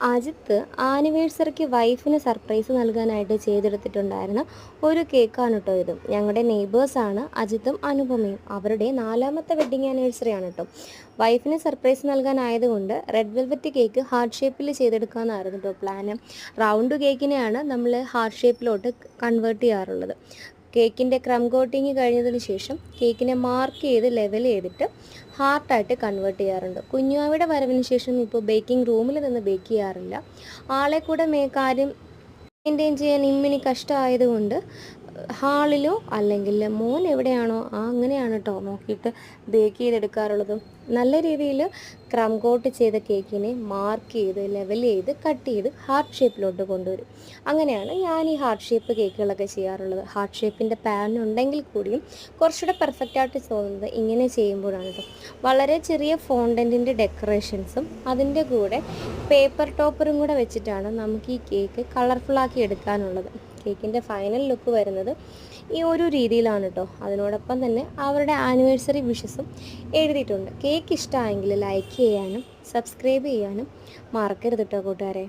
അജിത്ത് ആനിവേഴ്സറിക്ക് വൈഫിന് സർപ്രൈസ് നൽകാനായിട്ട് ചെയ്തെടുത്തിട്ടുണ്ടായിരുന്ന ഒരു കേക്കാണ് കേട്ടോ ഇത്. ഞങ്ങളുടെ നെയ്ബേഴ്സാണ് അജിത്തും അനുപമയും. അവരുടെ 4ാമത്തെ വെഡ്ഡിങ് ആനിവേഴ്സറി ആണ് കേട്ടോ. വൈഫിന് സർപ്രൈസ് നൽകാനായതുകൊണ്ട് റെഡ് വെൽവെറ്റ് കേക്ക് ഹാർട്ട് ഷേപ്പിൽ ചെയ്തെടുക്കാമെന്നായിരുന്നു കേട്ടോ പ്ലാന്. റൗണ്ട് കേക്കിനെയാണ് നമ്മൾ ഹാർട്ട് ഷേപ്പിലോട്ട് കൺവേർട്ട് ചെയ്യാറുള്ളത്. കേക്കിൻ്റെ ക്രം കോട്ടിങ് കഴിഞ്ഞതിന് ശേഷം കേക്കിനെ മാർക്ക് ചെയ്ത് ലെവൽ ചെയ്തിട്ട് ഹാർട്ടായിട്ട് കൺവേർട്ട് ചെയ്യാറുണ്ട്. കുഞ്ഞുവാവിടെ വരവിന് ശേഷം ഇപ്പോൾ ബേക്കിംഗ് റൂമിൽ നിന്ന് ബേക്ക് ചെയ്യാറില്ല. ആളെ കൂടെ കാര്യം മെയിൻറ്റെയിൻ ചെയ്യാൻ ഇമ്മിനി കഷ്ടമായതുകൊണ്ട് ഹാളിലോ അല്ലെങ്കിൽ മോൻ എവിടെയാണോ അങ്ങനെയാണ് കേട്ടോ നോക്കിയിട്ട് ബേക്ക് ചെയ്തെടുക്കാറുള്ളത്. നല്ല രീതിയിൽ ക്രം കോട്ട് ചെയ്ത കേക്കിനെ മാർക്ക് ചെയ്ത് ലെവൽ ചെയ്ത് കട്ട് ചെയ്ത് ഹാർട്ട് ഷേപ്പിലോട്ട് കൊണ്ടുവരും. അങ്ങനെയാണ് ഞാൻ ഈ ഹാർട്ട് ഷേപ്പ് കേക്കുകളൊക്കെ ചെയ്യാറുള്ളത്. ഹാർട്ട് ഷേപ്പിൻ്റെ പാൻ ഉണ്ടെങ്കിൽ കൂടിയും കുറച്ചുകൂടെ പെർഫെക്റ്റായിട്ട് തോന്നുന്നത് ഇങ്ങനെ ചെയ്യുമ്പോഴാണ് കേട്ടോ. വളരെ ചെറിയ ഫോണ്ടൻറ്റിൻ്റെ ഡെക്കറേഷൻസും അതിൻ്റെ കൂടെ പേപ്പർ ടോപ്പറും കൂടെ വെച്ചിട്ടാണ് നമുക്ക് ഈ കേക്ക് കളർഫുള്ളാക്കി എടുക്കാനുള്ളത്. കേക്കിൻ്റെ ഫൈനൽ ലുക്ക് വരുന്നത് ഈ ഒരു രീതിയിലാണ് കേട്ടോ. അതിനോടൊപ്പം തന്നെ അവരുടെ ആനിവേഴ്സറി വിഷസും എഴുതിയിട്ടുണ്ട്. കേക്ക് ഇഷ്ടമായെങ്കിൽ ലൈക്ക് ചെയ്യാനും സബ്സ്ക്രൈബ് ചെയ്യാനും മറക്കരുത് കേട്ടോ കൂട്ടുകാരെ.